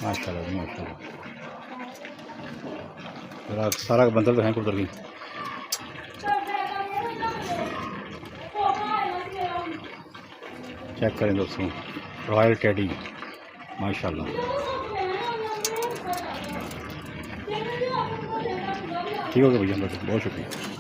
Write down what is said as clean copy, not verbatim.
माशाल्लाह जी माशाल्लाह। जरा सारा बंदर तो है कबूतर की। चेक करें दोस्तों, रॉयल टेडी माशाल्लाह। ठीक हो गया भैया, बहुत शुक्रिया।